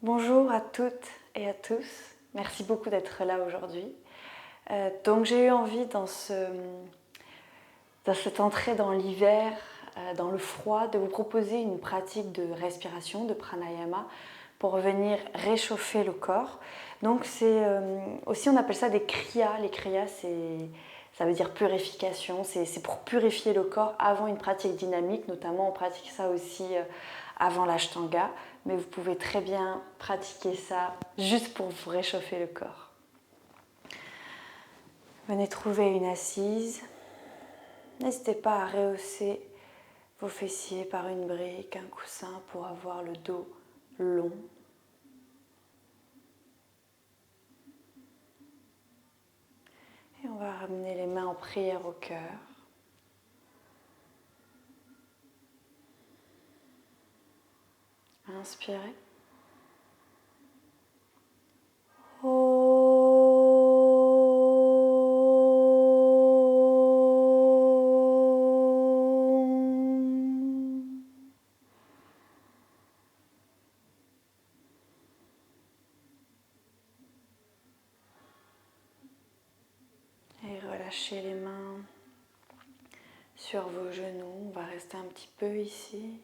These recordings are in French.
Bonjour à toutes et à tous, merci beaucoup d'être là aujourd'hui. Donc j'ai eu envie dans cette entrée dans l'hiver, dans le froid, de vous proposer une pratique de respiration, de pranayama, pour venir réchauffer le corps. Donc c'est aussi, on appelle ça des kriyas. Les kriyas, ça veut dire purification, c'est pour purifier le corps avant une pratique dynamique, notamment on pratique ça aussi avant l'ashtanga, mais vous pouvez très bien pratiquer ça juste pour vous réchauffer le corps. Venez trouver une assise. N'hésitez pas à rehausser vos fessiers par une brique, un coussin pour avoir le dos long. Et on va ramener les mains en prière au cœur. Inspirez. Et relâchez les mains sur vos genoux. On va rester un petit peu ici.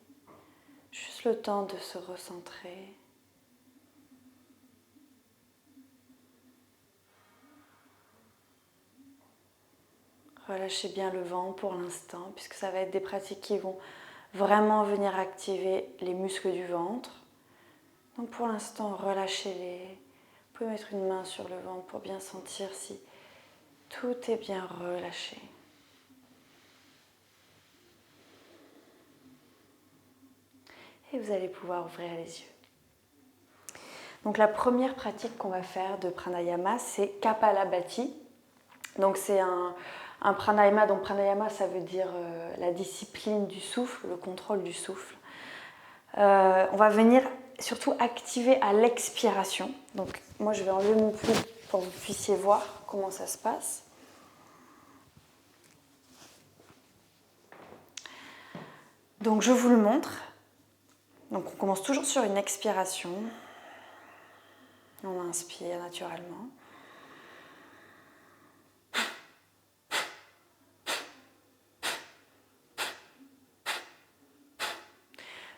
Juste le temps de se recentrer. Relâchez bien le ventre pour l'instant, puisque ça va être des pratiques qui vont vraiment venir activer les muscles du ventre. Donc pour l'instant, relâchez-les. Vous pouvez mettre une main sur le ventre pour bien sentir si tout est bien relâché. Et vous allez pouvoir ouvrir les yeux. Donc la première pratique qu'on va faire de pranayama, c'est Kapalabhati. Donc c'est un pranayama. Donc pranayama, ça veut dire la discipline du souffle, le contrôle du souffle. On va venir surtout activer à l'expiration. Donc moi je vais enlever mon plume pour que vous puissiez voir comment ça se passe. Donc je vous le montre. Donc on commence toujours sur une expiration. On inspire naturellement.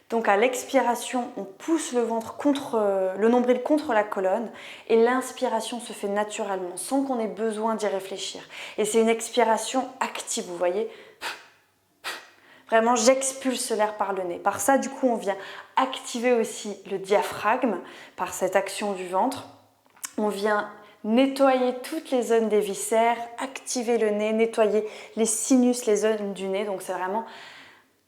Donc à l'expiration, on pousse le ventre le nombril contre la colonne et l'inspiration se fait naturellement sans qu'on ait besoin d'y réfléchir. Et c'est une expiration active, vous voyez. Vraiment, j'expulse l'air par le nez. Par ça, du coup, on vient activer aussi le diaphragme par cette action du ventre. On vient nettoyer toutes les zones des viscères, activer le nez, nettoyer les sinus, les zones du nez. Donc c'est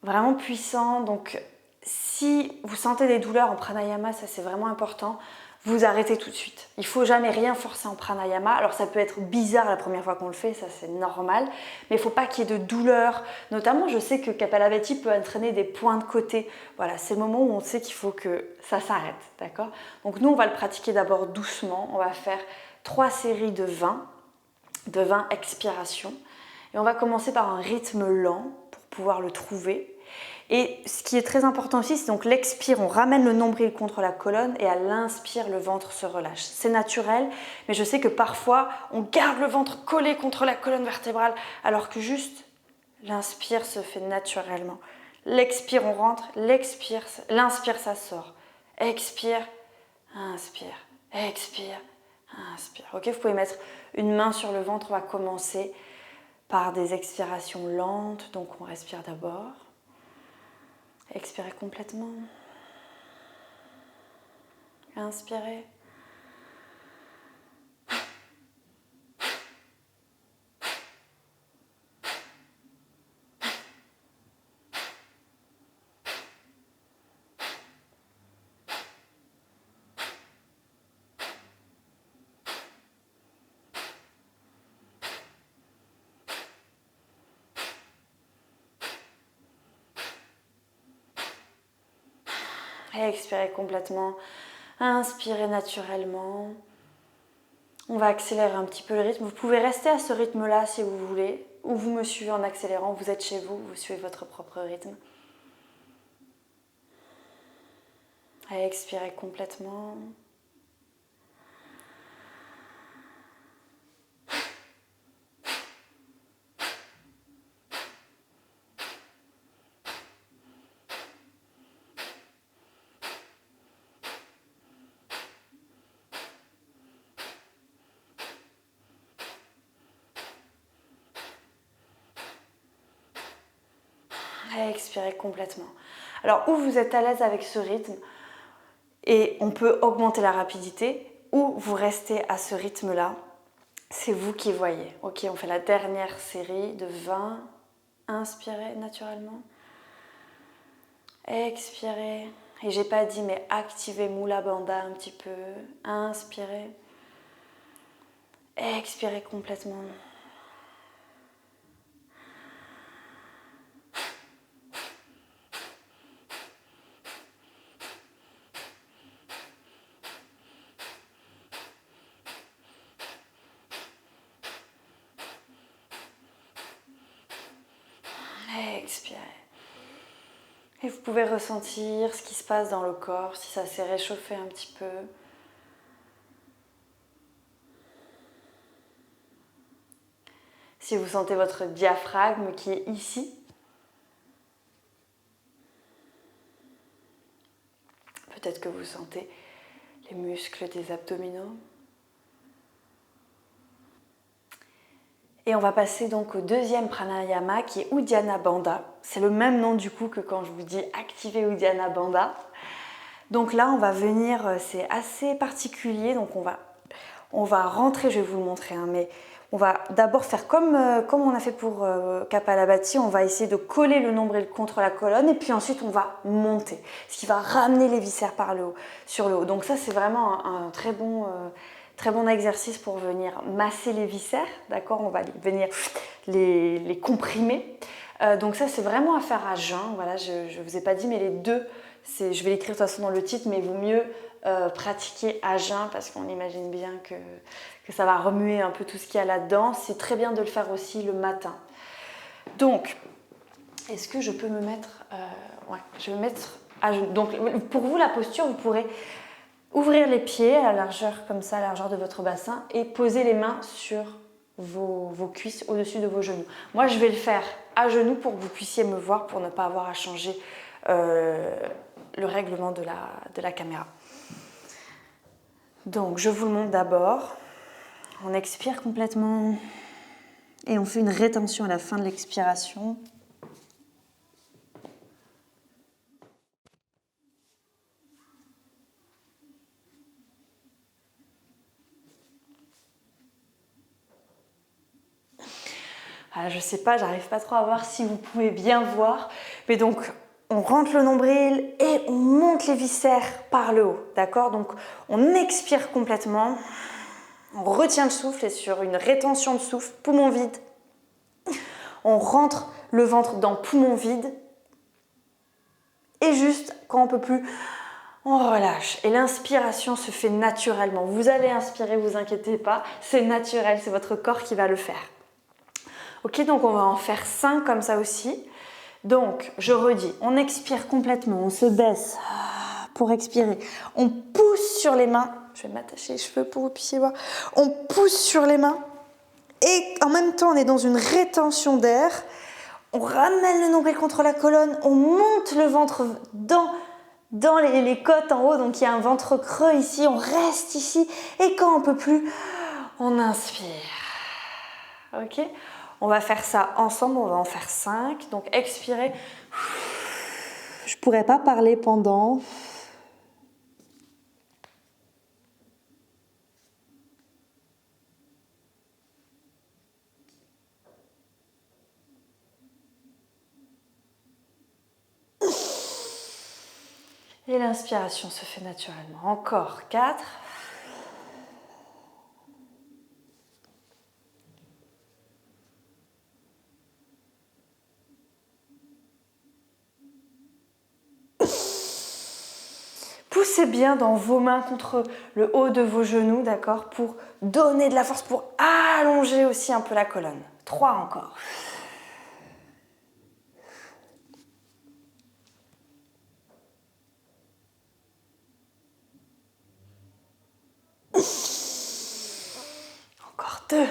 vraiment puissant. Donc si vous sentez des douleurs en pranayama, ça c'est vraiment important, vous arrêtez tout de suite. Il ne faut jamais rien forcer en pranayama. Alors ça peut être bizarre la première fois qu'on le fait, ça c'est normal, mais il ne faut pas qu'il y ait de douleur. Notamment, je sais que Kapalabhati peut entraîner des points de côté. Voilà, c'est le moment où on sait qu'il faut que ça s'arrête, d'accord? Donc nous, on va le pratiquer d'abord doucement. On va faire 3 séries de 20 expirations. Et on va commencer par un rythme lent pour pouvoir le trouver. Et ce qui est très important aussi, c'est donc l'expire, on ramène le nombril contre la colonne et à l'inspire, le ventre se relâche. C'est naturel, mais je sais que parfois, on garde le ventre collé contre la colonne vertébrale, alors que juste l'inspire se fait naturellement. L'expire, on rentre, l'expire, l'inspire, ça sort. Expire, inspire, expire, inspire. Ok, vous pouvez mettre une main sur le ventre, on va commencer par des expirations lentes, donc on respire d'abord. Expirez complètement. Inspirez. Et expirez complètement. Inspirez naturellement. On va accélérer un petit peu le rythme. Vous pouvez rester à ce rythme-là si vous voulez, ou vous me suivez en accélérant. Vous êtes chez vous, vous suivez votre propre rythme. Expirez complètement. Expirez complètement. Alors, ou vous êtes à l'aise avec ce rythme et on peut augmenter la rapidité, ou vous restez à ce rythme-là. C'est vous qui voyez. Ok, on fait la dernière série de 20. Inspirez naturellement. Expirez. Et j'ai pas dit, mais activez Mula Bandha un petit peu. Inspirez. Expirez complètement. Expirez. Et vous pouvez ressentir ce qui se passe dans le corps, si ça s'est réchauffé un petit peu. Si vous sentez votre diaphragme qui est ici. Peut-être que vous sentez les muscles des abdominaux. Et on va passer donc au deuxième pranayama qui est Uddiyana Bandha. C'est le même nom du coup que quand je vous dis activer Uddiyana Bandha. Donc là on va venir, c'est assez particulier, donc on va rentrer, je vais vous le montrer, hein, mais on va d'abord faire comme on a fait pour Kapalabhati, on va essayer de coller le nombril contre la colonne et puis ensuite on va monter, ce qui va ramener les viscères par le haut, sur le haut. Donc ça c'est vraiment un très bon exercice pour venir masser les viscères, d'accord? On va venir les comprimer. Donc ça c'est vraiment à faire à jeun. Voilà, je ne vous ai pas dit, mais les deux, je vais l'écrire de toute façon dans le titre, mais il vaut mieux pratiquer à jeun parce qu'on imagine bien que ça va remuer un peu tout ce qu'il y a là-dedans. C'est très bien de le faire aussi le matin. Donc, est-ce que je peux me mettre... ouais, je vais me mettre à genoux. Donc pour vous, la posture, vous pourrez ouvrir les pieds à la largeur comme ça, à la largeur de votre bassin et poser les mains sur vos cuisses au-dessus de vos genoux. Moi, je vais le faire à genoux pour que vous puissiez me voir, pour ne pas avoir à changer le règlement de la caméra. Donc, je vous le montre d'abord. On expire complètement et on fait une rétention à la fin de l'expiration. Je ne sais pas, j'arrive pas trop à voir si vous pouvez bien voir, mais donc on rentre le nombril et on monte les viscères par le haut, d'accord? Donc on expire complètement, on retient le souffle et sur une rétention de souffle, poumon vide, on rentre le ventre dans poumon vide et juste quand on peut plus, on relâche et l'inspiration se fait naturellement. Vous allez inspirer, vous inquiétez pas, c'est naturel, c'est votre corps qui va le faire. Ok, donc on va en faire 5 comme ça aussi. Donc, je redis, on expire complètement, on se baisse pour expirer. On pousse sur les mains. Je vais m'attacher les cheveux pour que vous puissiez voir. On pousse sur les mains et en même temps, on est dans une rétention d'air. On ramène le nombril contre la colonne, on monte le ventre dans les côtes en haut. Donc, il y a un ventre creux ici, on reste ici. Et quand on ne peut plus, on inspire. Ok ? On va faire ça ensemble, on va en faire 5. Donc expirez. Je ne pourrais pas parler pendant. Et l'inspiration se fait naturellement. Encore 4. Poussez bien dans vos mains contre le haut de vos genoux, d'accord, pour donner de la force, pour allonger aussi un peu la colonne. 3 encore. 2.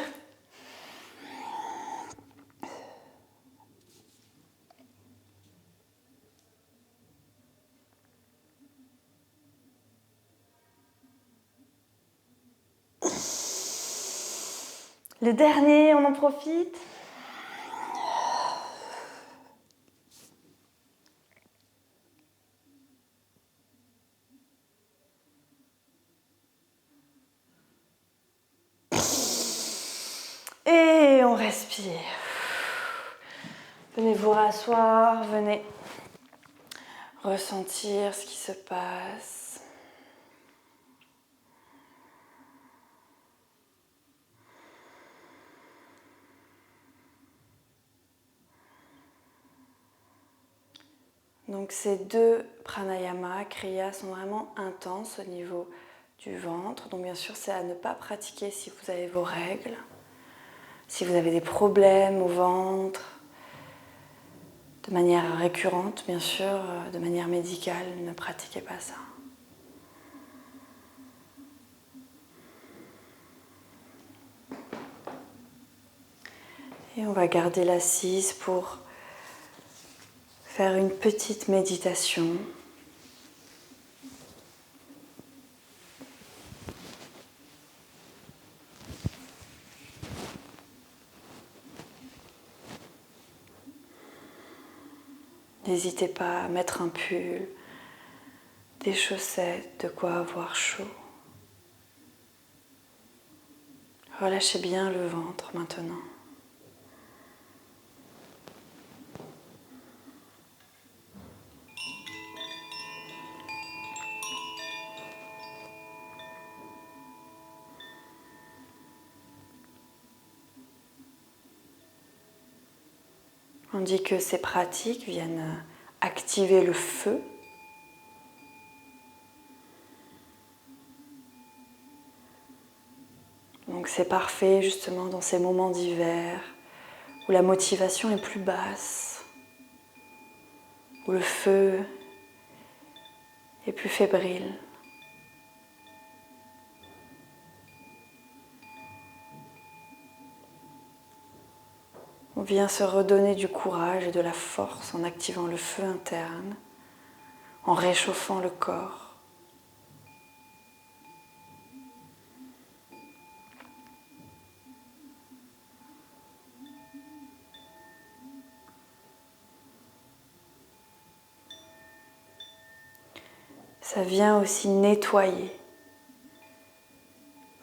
Le dernier, on en profite. Et on respire. Venez vous rasseoir, venez ressentir ce qui se passe. Donc ces 2 pranayama, kriya, sont vraiment intenses au niveau du ventre. Donc bien sûr, c'est à ne pas pratiquer si vous avez vos règles, si vous avez des problèmes au ventre, de manière récurrente, bien sûr, de manière médicale, ne pratiquez pas ça. Et on va garder l'assise pour faire une petite méditation. N'hésitez pas à mettre un pull, des chaussettes, de quoi avoir chaud. Relâchez bien le ventre maintenant. On dit que ces pratiques viennent activer le feu. Donc c'est parfait justement dans ces moments d'hiver où la motivation est plus basse, où le feu est plus fébrile. On vient se redonner du courage et de la force en activant le feu interne, en réchauffant le corps. Ça vient aussi nettoyer.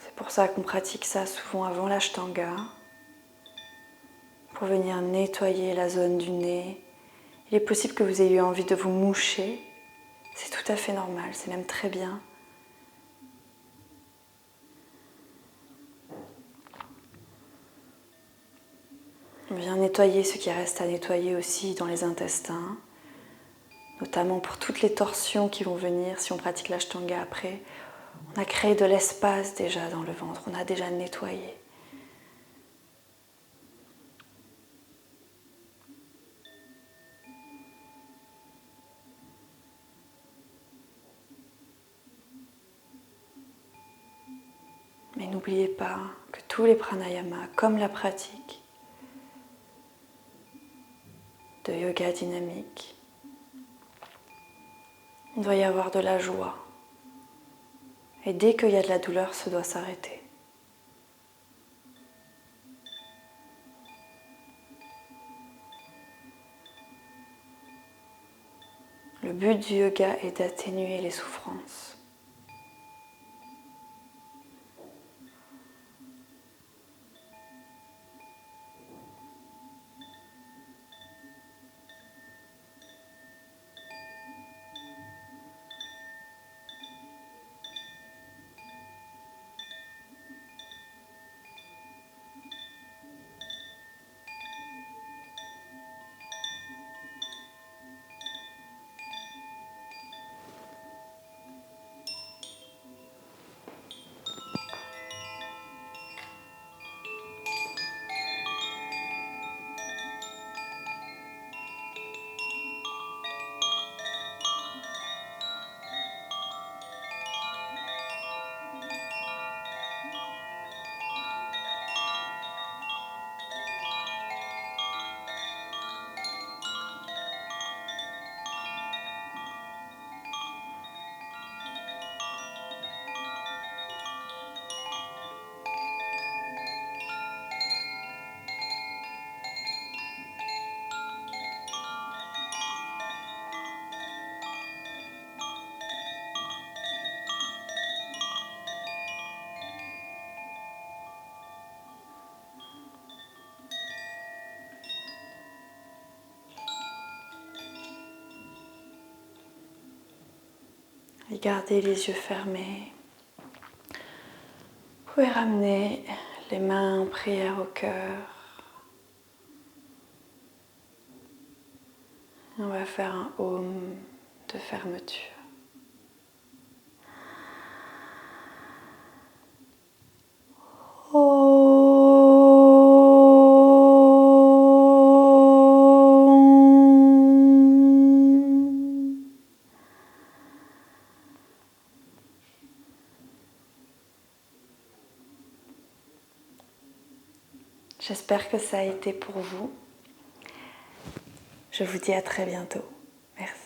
C'est pour ça qu'on pratique ça souvent avant l'ashtanga, pour venir nettoyer la zone du nez. Il est possible que vous ayez eu envie de vous moucher. C'est tout à fait normal, c'est même très bien. On vient nettoyer ce qui reste à nettoyer aussi dans les intestins, notamment pour toutes les torsions qui vont venir si on pratique l'ashtanga après. On a créé de l'espace déjà dans le ventre, on a déjà nettoyé. Mais n'oubliez pas que tous les pranayamas, comme la pratique de yoga dynamique, il doit y avoir de la joie. Et dès qu'il y a de la douleur, ça doit s'arrêter. Le but du yoga est d'atténuer les souffrances. Et gardez les yeux fermés. Vous pouvez ramener les mains en prière au cœur. On va faire un home de fermeture. J'espère que ça a été pour vous. Je vous dis à très bientôt. Merci.